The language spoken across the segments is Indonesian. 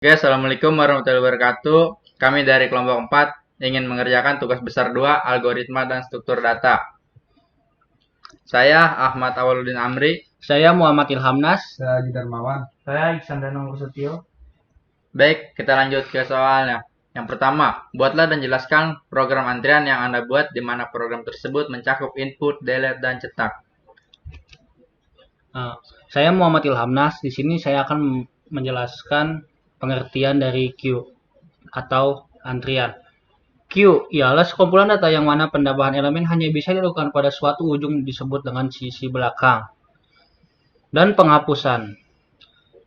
Oke, Assalamualaikum warahmatullahi wabarakatuh. Kami dari kelompok 4 ingin mengerjakan tugas besar 2, algoritma dan struktur data. Saya Ahmad Awaludin Amri. Saya Muhammad Ilhamnas. Saya Adi Darmawan. Saya Iksan Danang Prasetyo. Baik, kita lanjut ke soalnya. Yang pertama, buatlah dan jelaskan program antrian yang Anda buat di mana program tersebut mencakup input, delete, dan cetak. Saya Muhammad Ilhamnas. Di sini saya akan menjelaskan pengertian dari queue atau antrian. Queue ialah sekumpulan data yang mana penambahan elemen hanya bisa dilakukan pada suatu ujung disebut dengan sisi belakang. Dan penghapusan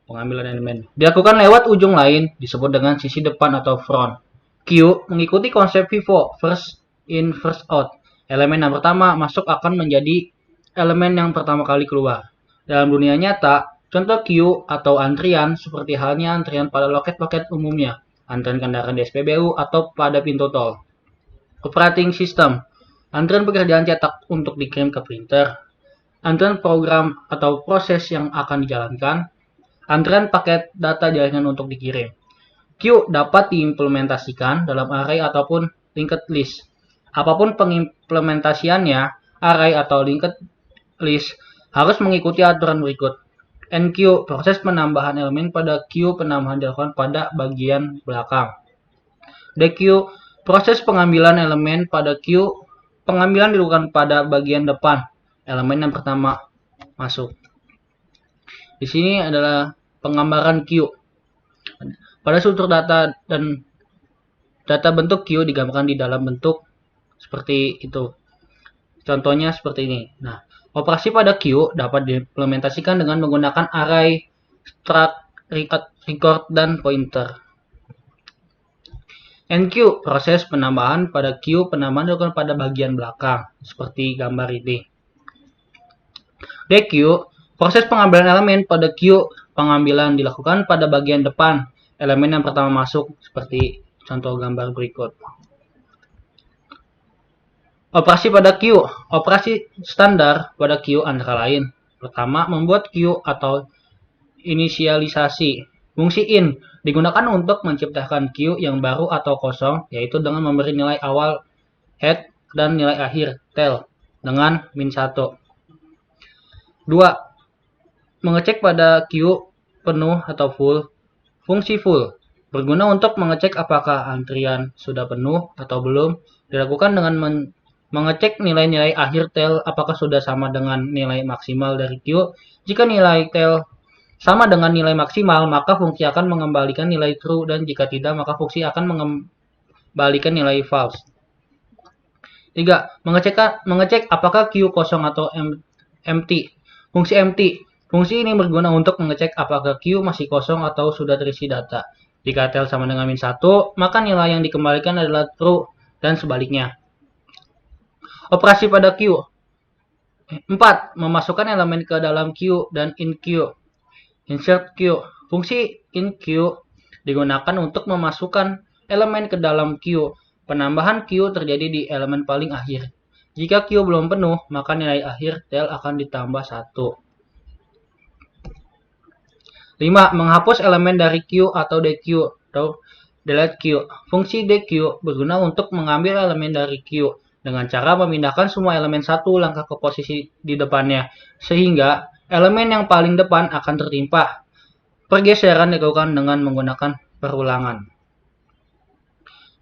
pengambilan elemen dilakukan lewat ujung lain disebut dengan sisi depan atau front. Queue mengikuti konsep FIFO, first in first out. Elemen yang pertama masuk akan menjadi elemen yang pertama kali keluar. Dalam dunia nyata, contoh queue atau antrian seperti halnya antrian pada loket-loket umumnya, antrian kendaraan di SPBU atau pada pintu tol. Operating system, antrian pekerjaan cetak untuk dikirim ke printer, antrian program atau proses yang akan dijalankan, antrian paket data jaringan untuk dikirim. Queue dapat diimplementasikan dalam array ataupun linked list. Apapun pengimplementasiannya, array atau linked list harus mengikuti aturan berikut. NQ, proses penambahan elemen pada queue penambahan dilakukan pada bagian belakang. DQ, proses pengambilan elemen pada queue pengambilan dilakukan pada bagian depan. Elemen yang pertama masuk. Di sini adalah penggambaran queue. Pada struktur data dan data bentuk queue digambarkan di dalam bentuk seperti itu. Contohnya seperti ini. Nah, operasi pada queue dapat diimplementasikan dengan menggunakan array, struct, record, dan pointer. NQ, proses penambahan pada queue penambahan dilakukan pada bagian belakang, seperti gambar ini. DQ, proses pengambilan elemen pada queue pengambilan dilakukan pada bagian depan, elemen yang pertama masuk, seperti contoh gambar berikut. Operasi pada queue. Operasi standar pada queue antara lain. Pertama, membuat queue atau inisialisasi. Fungsi in digunakan untuk menciptakan queue yang baru atau kosong, yaitu dengan memberi nilai awal head dan nilai akhir tail dengan -1. 2. Mengecek pada queue penuh atau full. Fungsi full berguna untuk mengecek apakah antrian sudah penuh atau belum. Dilakukan dengan mengecek nilai-nilai akhir tail apakah sudah sama dengan nilai maksimal dari queue. Jika nilai tail sama dengan nilai maksimal, maka fungsi akan mengembalikan nilai true, dan jika tidak, maka fungsi akan mengembalikan nilai false. 3. Mengecek apakah queue kosong atau empty. Fungsi empty. Fungsi ini berguna untuk mengecek apakah queue masih kosong atau sudah terisi data. Jika tail sama dengan -1, maka nilai yang dikembalikan adalah true, dan sebaliknya. Operasi pada queue. 4. Memasukkan elemen ke dalam queue dan in queue. Insert queue. Fungsi in queue digunakan untuk memasukkan elemen ke dalam queue. Penambahan queue terjadi di elemen paling akhir. Jika queue belum penuh, maka nilai akhir tail akan ditambah 1. 5. Menghapus elemen dari queue atau DQ atau delete queue. Fungsi DQ berguna untuk mengambil elemen dari queue dengan cara memindahkan semua elemen satu langkah ke posisi di depannya, sehingga elemen yang paling depan akan tertimpa. Pergeseran dilakukan dengan menggunakan perulangan.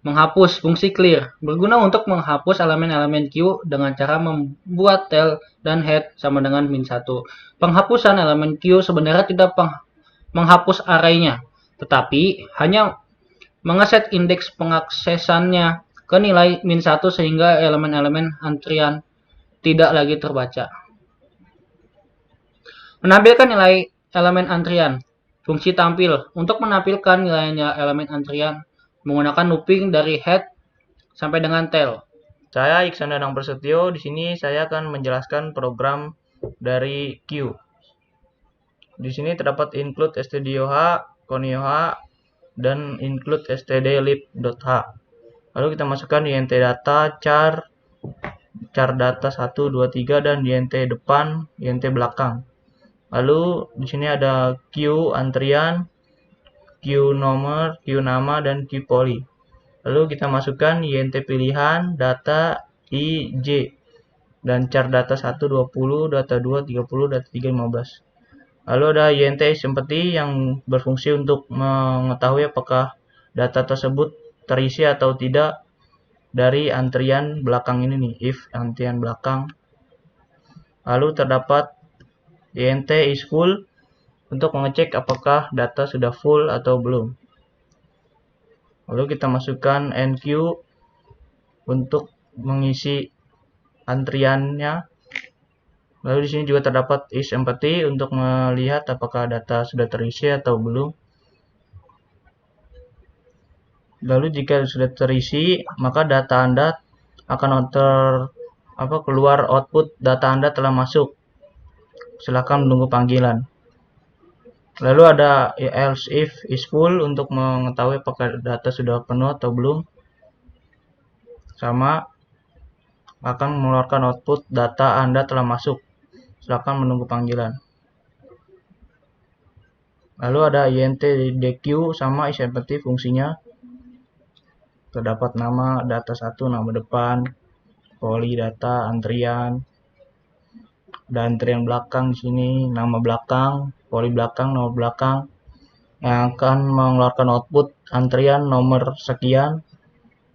Menghapus. Fungsi clear berguna untuk menghapus elemen-elemen queue dengan cara membuat tail dan head sama dengan -1. Penghapusan elemen queue sebenarnya tidak menghapus arraynya, tetapi hanya mengeset indeks pengaksesannya ke nilai -1 sehingga elemen-elemen antrian tidak lagi terbaca. Menampilkan nilai elemen antrian. Fungsi tampil. Untuk menampilkan nilainya elemen antrian menggunakan looping dari head sampai dengan tail. Saya Iksan Danang Prasetyo. Di sini saya akan menjelaskan program dari queue. Di sini terdapat include stdioh, conioh, dan include stdlib.h. Lalu kita masukkan int data, char data 1, 2, 3, dan int depan, int belakang. Lalu di sini ada queue antrian. Q nomor, Q nama, dan Q poli. Lalu kita masukkan INT pilihan, data, I, J, dan char data 1 20, data 2 30, data 3 15. Lalu ada INT empty yang berfungsi untuk mengetahui apakah data tersebut terisi atau tidak dari antrian belakang ini nih, if antrian belakang. Lalu terdapat INT is full untuk mengecek apakah data sudah full atau belum. Lalu kita masukkan NQ untuk mengisi antriannya. Lalu di sini juga terdapat is empty untuk melihat apakah data sudah terisi atau belum. Lalu jika sudah terisi, maka data Anda akan keluar output data Anda telah masuk. Silakan menunggu panggilan. Lalu ada else if is full untuk mengetahui apakah data sudah penuh atau belum. Sama akan mengeluarkan output data Anda telah masuk. Silakan menunggu panggilan. Lalu ada int deq sama is empty fungsinya. Terdapat nama data 1, nama depan, poli data, antrian. Ada antrian belakang di sini, nama belakang, poli belakang, nama belakang, yang akan mengeluarkan output antrian nomor sekian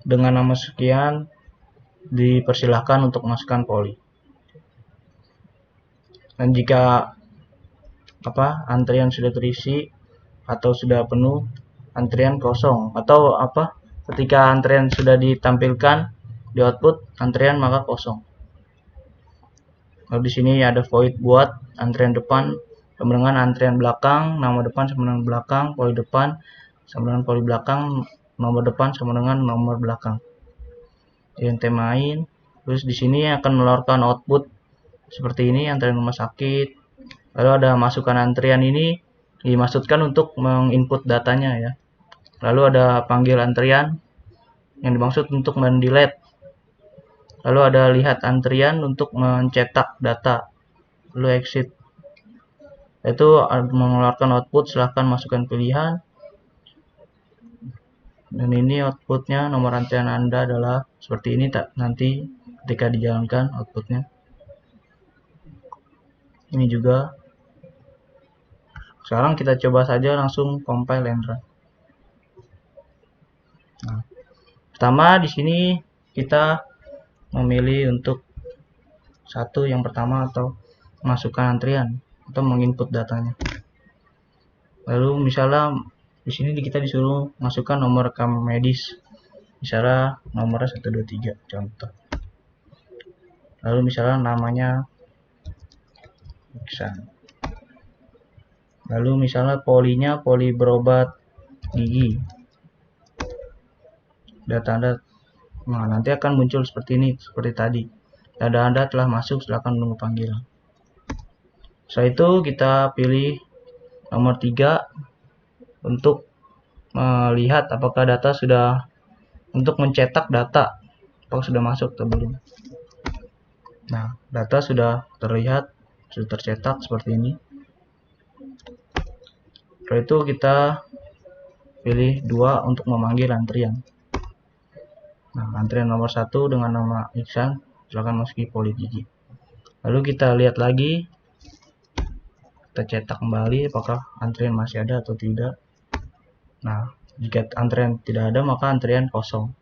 dengan nama sekian. Dipersilahkan untuk masukkan poli. Dan jika antrian sudah terisi atau sudah penuh, antrian kosong, atau ketika antrian sudah ditampilkan di output antrian maka kosong. Lalu di sini ada void buat antrian depan sama dengan antrian belakang, nama depan sama dengan belakang, poli depan sama dengan poli belakang, nomor depan sama dengan nomor belakang. INT main. Terus di sini akan mengeluarkan output seperti ini, antrian rumah sakit. Lalu ada masukan antrian ini dimaksudkan untuk menginput datanya ya. Lalu ada panggil antrian yang dimaksud untuk mendelete. Lalu ada lihat antrian untuk mencetak data. Lalu exit. Itu mengeluarkan output, silahkan masukkan pilihan. Dan ini outputnya, nomor antrian Anda adalah seperti ini nanti ketika dijalankan outputnya. Ini juga. Sekarang kita coba saja langsung compile and run. Nah, pertama di sini kita memilih untuk yang pertama atau masukkan antrian atau menginput datanya. Lalu misalnya di sini kita disuruh masukkan nomor rekam medis, misalnya nomornya 123 contoh. Lalu misalnya namanya Iksan. Lalu misalnya polinya poli berobat gigi. Data Anda nanti akan muncul seperti ini, seperti tadi. Data Anda telah masuk, silakan menunggu panggilan. Setelah itu kita pilih nomor 3 untuk melihat apakah data sudah, untuk mencetak data apakah sudah masuk atau belum. Nah, data sudah terlihat, sudah tercetak seperti ini. Setelah itu kita pilih 2 untuk memanggil antrian. Nah, antrian nomor 1 dengan nama Iksan, silakan masuki poli gigi. Lalu kita lihat lagi, kita cetak kembali apakah antrian masih ada atau tidak. Nah, jika antrian tidak ada maka antrian kosong.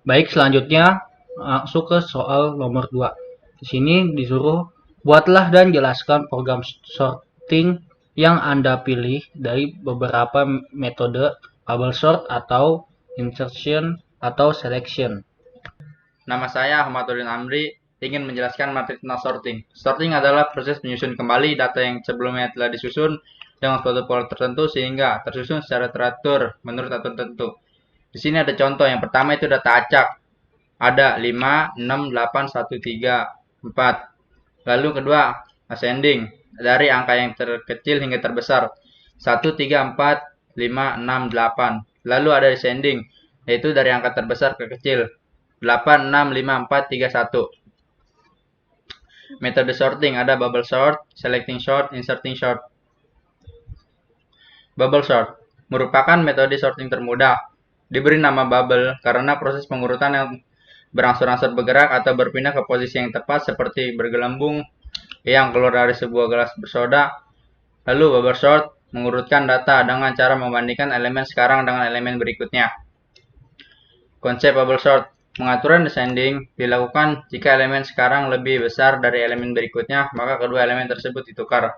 Baik, selanjutnya masuk ke soal nomor 2. Di sini disuruh buatlah dan jelaskan program sorting yang Anda pilih dari beberapa metode bubble sort atau insertion atau selection. Nama saya Ahmaduddin Amri, ingin menjelaskan materi tentang sorting. Sorting adalah proses menyusun kembali data yang sebelumnya telah disusun dengan suatu pola tertentu sehingga tersusun secara teratur menurut aturan tertentu. Di sini ada contoh. Yang pertama itu data acak. Ada 5, 6, 8, 1, 3, 4. Lalu kedua, ascending, dari angka yang terkecil hingga terbesar. 1, 3, 4, 5, 6, 8. Lalu ada descending, yaitu dari angka terbesar ke kecil. 8, 6, 5, 4, 3, 1. Metode sorting ada bubble sort, selecting sort, inserting sort. Bubble sort merupakan metode sorting termudah. Diberi nama bubble karena proses pengurutan yang berangsur-angsur bergerak atau berpindah ke posisi yang tepat seperti bergelembung yang keluar dari sebuah gelas bersoda. Lalu bubble sort mengurutkan data dengan cara membandingkan elemen sekarang dengan elemen berikutnya. Konsep bubble sort pengaturan descending dilakukan jika elemen sekarang lebih besar dari elemen berikutnya, maka kedua elemen tersebut ditukar.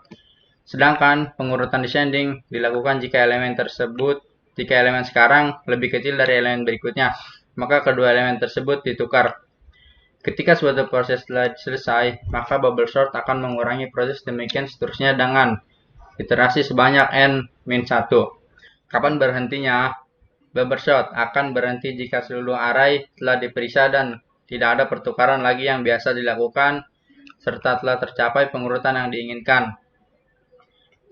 Sedangkan pengurutan descending dilakukan jika elemen sekarang lebih kecil dari elemen berikutnya, maka kedua elemen tersebut ditukar. Ketika suatu proses telah selesai, maka bubble sort akan mengurangi proses demikian seterusnya dengan iterasi sebanyak n-1. Kapan berhentinya? Bubble sort akan berhenti jika seluruh array telah diperiksa dan tidak ada pertukaran lagi yang biasa dilakukan, serta telah tercapai pengurutan yang diinginkan.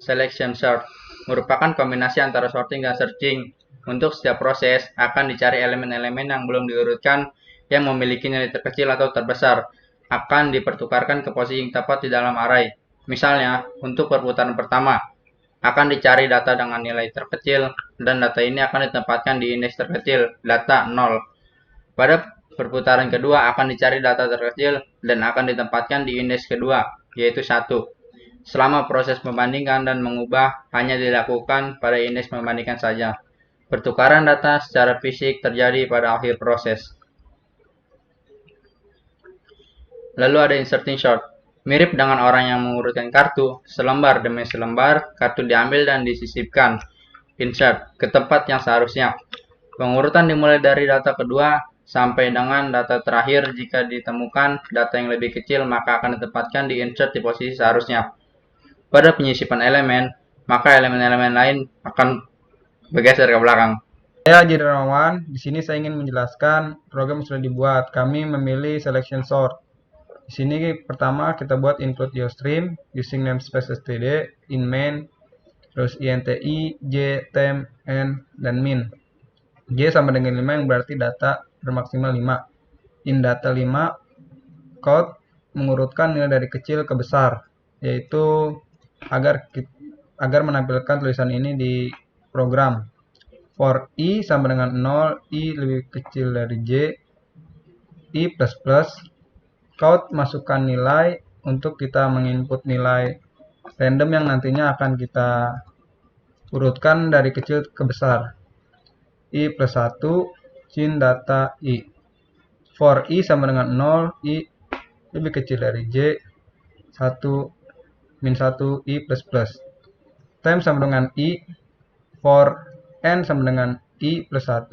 Selection sort merupakan kombinasi antara sorting dan searching. Untuk setiap proses, akan dicari elemen-elemen yang belum diurutkan yang memiliki nilai terkecil atau terbesar, akan dipertukarkan ke posisi yang tepat di dalam array. Misalnya, untuk perputaran pertama, akan dicari data dengan nilai terkecil, dan data ini akan ditempatkan di indeks terkecil, data 0. Pada perputaran kedua akan dicari data terkecil dan akan ditempatkan di indeks kedua, yaitu 1. Selama proses membandingkan dan mengubah hanya dilakukan pada indeks membandingkan saja. Pertukaran data secara fisik terjadi pada akhir proses. Lalu ada inserting sort. Mirip dengan orang yang mengurutkan kartu, selembar demi selembar, kartu diambil dan disisipkan, insert, ke tempat yang seharusnya. Pengurutan dimulai dari data kedua sampai dengan data terakhir. Jika ditemukan data yang lebih kecil, maka akan ditempatkan di insert di posisi seharusnya. Pada penyisipan elemen, maka elemen-elemen lain akan bergeser ke belakang. Saya Haji Darmawan. Di sini saya ingin menjelaskan program yang sudah dibuat. Kami memilih selection sort. Di sini pertama kita buat include your stream using namespace std, in main, terus inti, j, temp, n, dan min. J sama dengan 5 yang berarti data bermaksimal 5. In data 5, code mengurutkan nilai dari kecil ke besar, yaitu agar menampilkan tulisan ini di program. For i sama dengan 0, i lebih kecil dari j, i++, code masukkan nilai untuk kita menginput nilai random yang nantinya akan kita urutkan dari kecil ke besar. I+1 sin data i. For i sama dengan 0, i lebih kecil dari j, 1 min 1 i++. Temp sama dengan i. For n sama dengan i plus 1,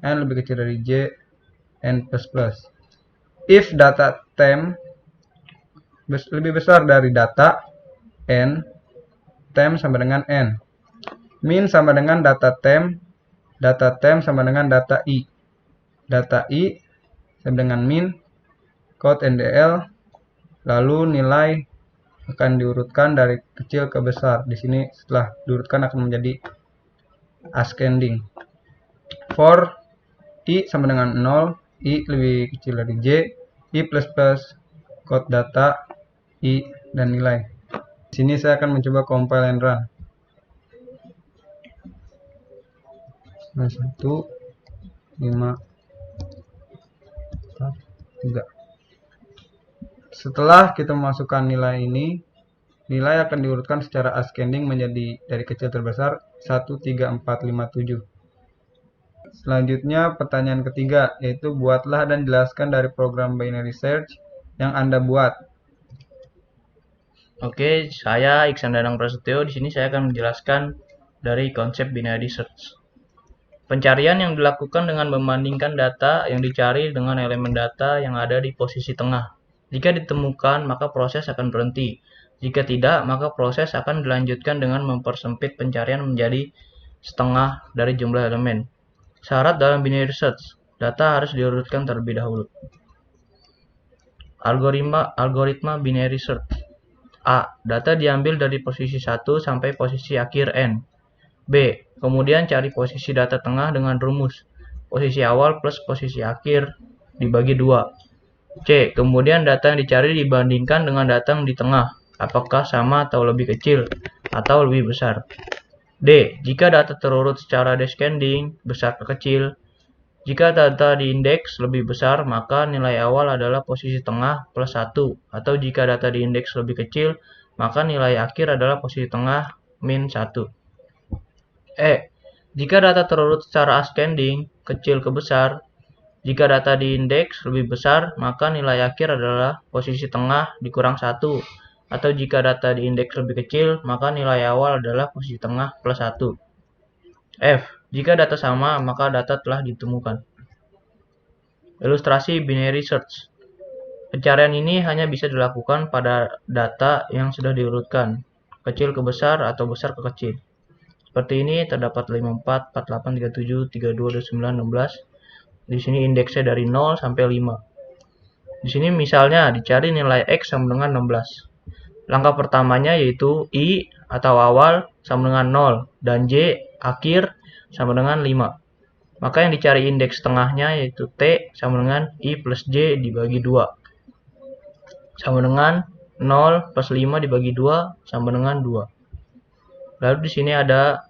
n lebih kecil dari j, n++. If data temp lebih besar dari data n, temp sama dengan n. Min sama dengan data temp sama dengan data i. Data i sama dengan min, code ndl, lalu nilai akan diurutkan dari kecil ke besar. Di sini setelah diurutkan akan menjadi ascending. For i sama dengan 0, i lebih kecil dari j, i++, code data, i, dan nilai. Di sini saya akan mencoba compile and run. 1, 5, 4, 3. Setelah kita memasukkan nilai ini, nilai akan diurutkan secara ascending menjadi dari kecil terbesar 1, 3, 4, 5, 7. Selanjutnya pertanyaan ketiga, yaitu buatlah dan jelaskan dari program binary search yang Anda buat. Oke, saya Iksan Danang Prasetyo. Di sini saya akan menjelaskan dari konsep binary search. Pencarian yang dilakukan dengan membandingkan data yang dicari dengan elemen data yang ada di posisi tengah. Jika ditemukan, maka proses akan berhenti. Jika tidak, maka proses akan dilanjutkan dengan mempersempit pencarian menjadi setengah dari jumlah elemen. Syarat dalam binary search, data harus diurutkan terlebih dahulu. Algoritma binary search. A. Data diambil dari posisi 1 sampai posisi akhir n. B. Kemudian cari posisi data tengah dengan rumus posisi awal plus posisi akhir dibagi 2. C. Kemudian data yang dicari dibandingkan dengan data yang di tengah, apakah sama atau lebih kecil atau lebih besar. D. Jika data terurut secara descending, besar ke kecil. Jika data di indeks lebih besar, maka nilai awal adalah posisi tengah plus 1. Atau jika data di indeks lebih kecil, maka nilai akhir adalah posisi tengah min 1. E. Jika data terurut secara ascending, kecil ke besar, jika data di indeks lebih besar, maka nilai akhir adalah posisi tengah dikurang 1. Atau jika data di indeks lebih kecil, maka nilai awal adalah posisi tengah plus 1. F. Jika data sama, maka data telah ditemukan. Ilustrasi binary search. Pencarian ini hanya bisa dilakukan pada data yang sudah diurutkan, kecil ke besar atau besar ke kecil. Seperti ini terdapat 54, 48, 37, 32, 29, 16. Di sini indeksnya dari 0 sampai 5. Di sini misalnya dicari nilai X sama dengan 16. Langkah pertamanya yaitu I atau awal sama dengan 0 dan J akhir sama dengan 5. Maka yang dicari indeks tengahnya yaitu T sama dengan I plus J dibagi 2. Sama dengan 0 plus 5 dibagi 2 sama dengan 2. Lalu di sini ada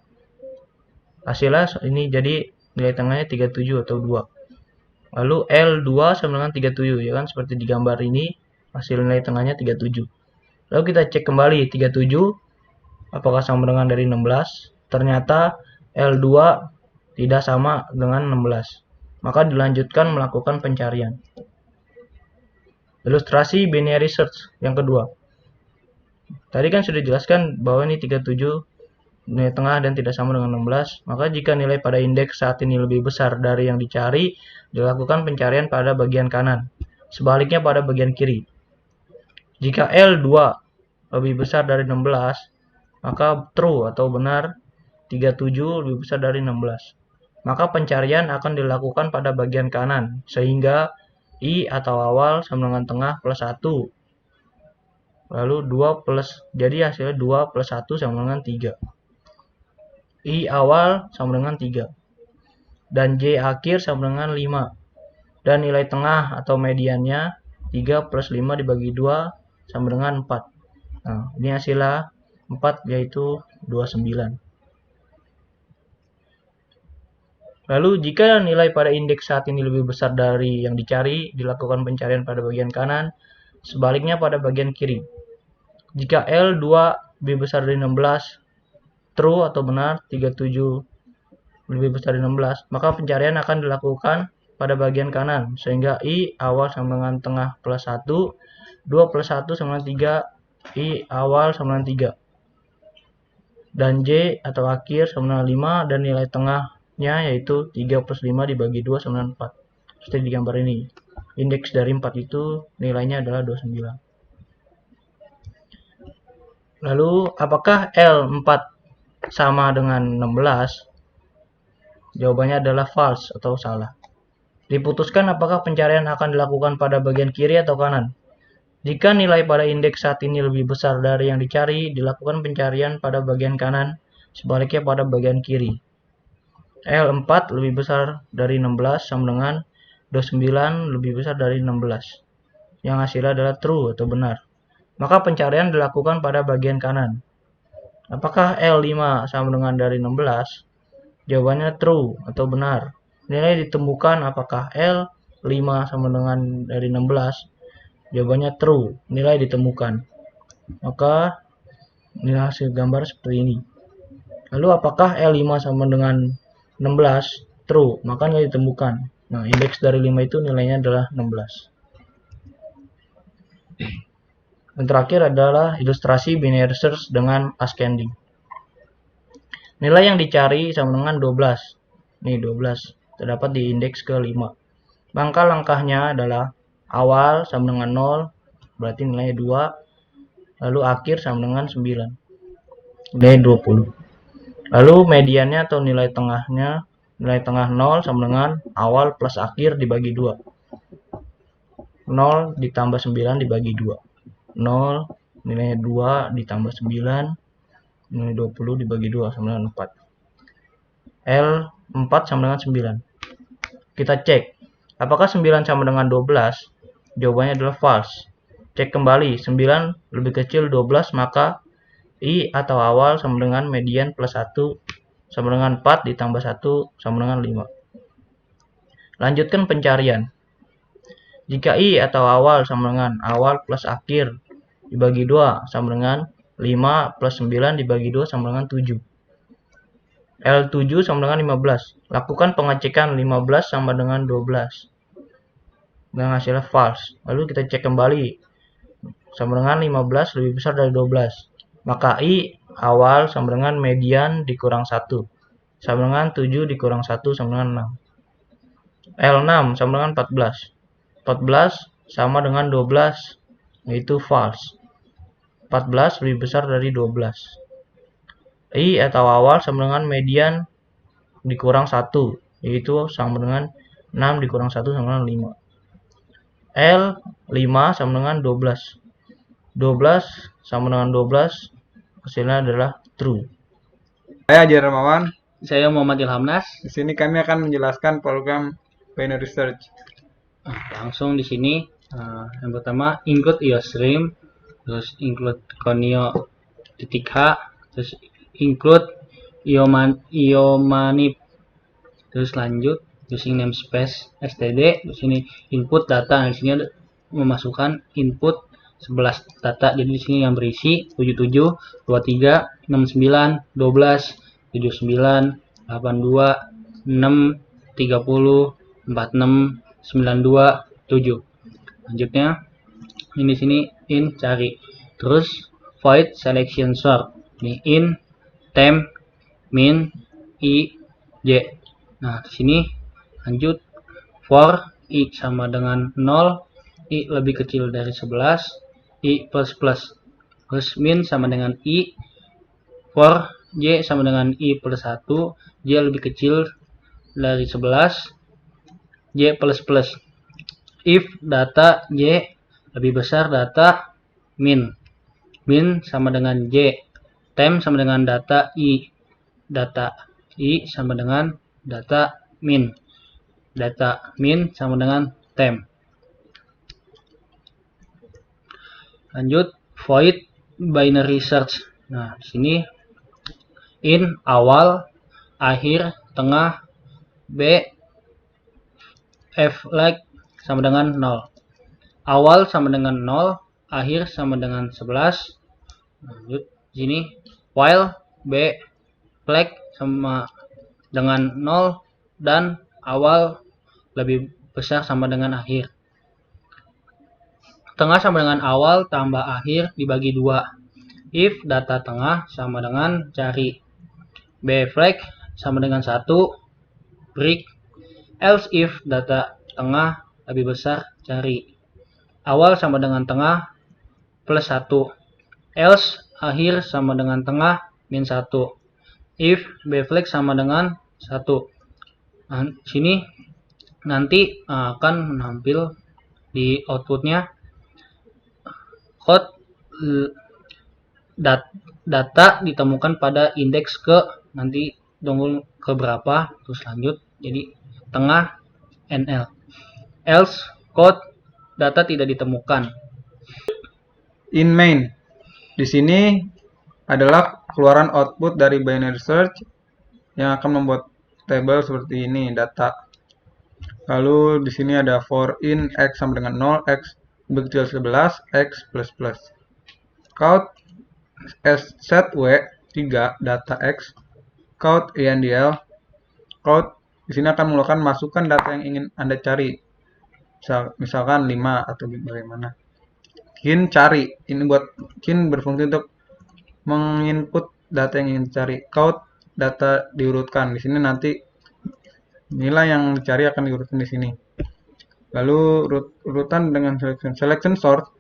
hasilnya ini jadi nilai tengahnya 37 atau 2. Lalu L2 sama dengan 37 ya kan seperti di gambar ini hasil nilai tengahnya 37. Lalu kita cek kembali 37 apakah sama dengan dari 16. Ternyata L2 tidak sama dengan 16. Maka dilanjutkan melakukan pencarian. Ilustrasi binary search yang kedua. Tadi kan sudah dijelaskan bahwa ini 37 nilai tengah dan tidak sama dengan 16. Maka jika nilai pada indeks saat ini lebih besar dari yang dicari, dilakukan pencarian pada bagian kanan. Sebaliknya pada bagian kiri. Jika L2 lebih besar dari 16, maka true atau benar 37 lebih besar dari 16. Maka pencarian akan dilakukan pada bagian kanan, sehingga I atau awal sama dengan tengah plus 1. Lalu 2 plus, jadi hasilnya 2 plus 1 sama dengan 3. I awal sama dengan 3. Dan J akhir sama dengan 5. Dan nilai tengah atau mediannya 3 plus 5 dibagi 2 sama dengan 4. Nah, ini hasilnya 4 yaitu 29. Lalu jika nilai pada indeks saat ini lebih besar dari yang dicari, dilakukan pencarian pada bagian kanan, sebaliknya pada bagian kiri. Jika L2 lebih besar dari 16, true atau benar 37 lebih besar dari 16, maka pencarian akan dilakukan pada bagian kanan, sehingga I awal sama dengan tengah plus 1, 2 plus 1 sama dengan 3, I awal sama dengan 3. Dan J atau akhir sama dengan 5, dan nilai tengahnya yaitu 3 plus 5 dibagi 2 sama dengan 4. Seperti di gambar ini. Indeks dari 4 itu nilainya adalah 29. Lalu apakah L4 sama dengan 16? Jawabannya adalah false atau salah. Diputuskan apakah pencarian akan dilakukan pada bagian kiri atau kanan. Jika nilai pada indeks saat ini lebih besar dari yang dicari, dilakukan pencarian pada bagian kanan, sebaliknya pada bagian kiri. L4 lebih besar dari 16 sama dengan 29 lebih besar dari 16. Yang hasilnya adalah true atau benar. Maka pencarian dilakukan pada bagian kanan. Apakah L5 sama dengan dari 16? Jawabannya true atau benar. Nilai ditemukan apakah L5 sama dengan dari 16? Jawabannya true, nilai ditemukan. Maka nilai hasil gambar seperti ini. Lalu apakah L5 sama dengan 16? True, maka nilai ditemukan. Nah, indeks dari 5 itu nilainya adalah 16. Yang terakhir adalah ilustrasi binary search dengan ascending. Nilai yang dicari sama dengan 12. Nih 12 terdapat di indeks ke-5. Maka langkahnya adalah awal sama dengan 0, berarti nilainya 2. Lalu akhir sama dengan 9, nilai 20. Lalu mediannya atau nilai tengahnya, nilai tengah 0 sama dengan awal plus akhir dibagi 2. 0 ditambah 9 dibagi 2. 0 nilainya 2 ditambah 9, nilai 20 dibagi 2 sama dengan 4. L4 sama dengan 9. Kita cek, apakah 9 sama dengan 12? Jawabannya adalah false. Cek kembali, 9 lebih kecil 12, maka I atau awal sama dengan median plus 1 sama dengan 4 ditambah 1 sama dengan 5. Lanjutkan pencarian. Jika I atau awal sama dengan awal plus akhir dibagi 2 sama dengan 5 plus 9 dibagi 2 sama dengan 7. L7 sama dengan 15. Lakukan pengecekan 15 sama dengan 12. Dengan hasilnya false. Lalu kita cek kembali. Sama dengan 15 lebih besar dari 12. Maka I awal sama dengan median dikurang 1. Sama dengan 7 dikurang 1 sama dengan 6. L6 sama dengan 14. 14 sama dengan 12, yaitu false. 14 lebih besar dari 12. I atau awal sama dengan median dikurang 1, yaitu sama dengan 6 dikurang 1 sama dengan 5. L5 sama dengan 12. 12 sama dengan 12, hasilnya adalah true. Saya Ajar Ramawan. Saya Muhammad Ilhamnas. Di sini kami akan menjelaskan program binary search. Langsung di sini yang pertama include IOStream, terus include conio titik h, terus include iomanip, terus lanjut using namespace std. Di sini input data. Di sini ada memasukkan input 11 data. Jadi di sini yang berisi 77, 23, 69, 12, 79, 82, 6, 30, 46, 92, 7. Lanjutnya ini sini in cari, terus void selection sort, ini in temp min I j. Nah di sini lanjut for I sama dengan 0, I lebih kecil dari 11, I plus plus, terus min sama dengan I, for j sama dengan I plus 1, j lebih kecil dari 11, J plus plus. If data J lebih besar data min. Min sama dengan J. Temp sama dengan data I. Data I sama dengan data min. Data min sama dengan temp. Lanjut void binary search. Nah, di sini in awal, akhir, tengah, B flag sama dengan 0. Awal sama dengan 0, akhir sama dengan 11. Lanjut sini while b flag sama dengan 0 dan awal lebih besar sama dengan akhir. Tengah sama dengan awal tambah akhir dibagi 2. If data tengah sama dengan cari. B flag sama dengan 1, break. Else if data tengah lebih besar cari. Awal sama dengan tengah plus 1. Else akhir sama dengan tengah min 1. If b flag sama dengan 1. Nah, sini nanti akan menampil di outputnya code data ditemukan pada indeks ke, nanti tunggu ke berapa, terus lanjut jadi tengah NL. Else code data tidak ditemukan. In main. Di sini adalah keluaran output dari binary search yang akan membuat tabel seperti ini, data. Lalu di sini ada for in x sama dengan 0, x lebih kecil 11, x plus plus. Count set w 3 data x. Count endl. Count di sini akan mengeluarkan masukkan data yang ingin Anda cari. Misalkan 5 atau bagaimana. Kin cari. Ini buat kin berfungsi untuk menginput data yang ingin dicari. Count data diurutkan. Di sini nanti nilai yang dicari akan diurutkan di sini. Lalu urutan dengan selection sort.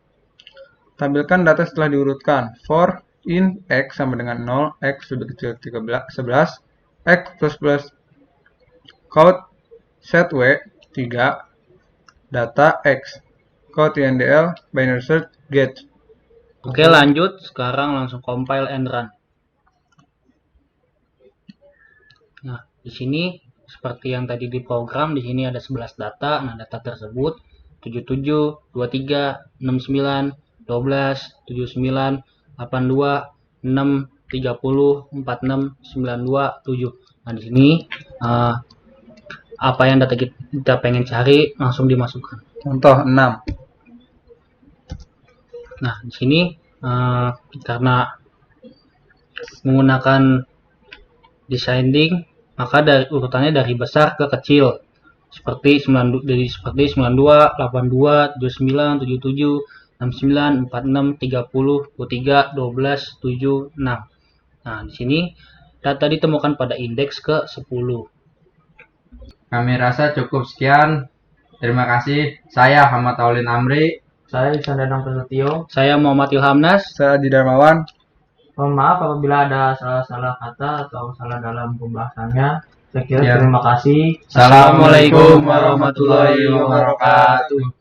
Tampilkan data setelah diurutkan. For in x sama dengan 0, x lebih kecil 11, x plus plus. Count set w 3 data x. Count endl binary search get. Oke, lanjut. Sekarang langsung compile and run. Nah, di sini seperti yang tadi di program, di sini ada 11 data. Nah, data tersebut 77, 23, 69, 12, 79, 82, 6, 30, 46, 92, 7. Nah, di sini apa yang data kita pengen cari langsung dimasukkan. Contoh 6. Nah, di sini karena menggunakan descending, maka urutannya dari besar ke kecil. Seperti 92, 82, 79, 77, 69, 46, 30, 23, 12, 7, 6. Nah, di sini data ditemukan pada indeks ke-10. Kami rasa cukup sekian. Terima kasih. Saya Ahmad Taulin Amri. Saya Ihsan Danang Prasetyo. Saya Muhammad Ilhamnas. Saya Adi Darmawan. Mohon maaf apabila ada salah-salah kata atau salah dalam pembahasannya. Saya kira Ya. terima kasih. Assalamualaikum warahmatullahi wabarakatuh.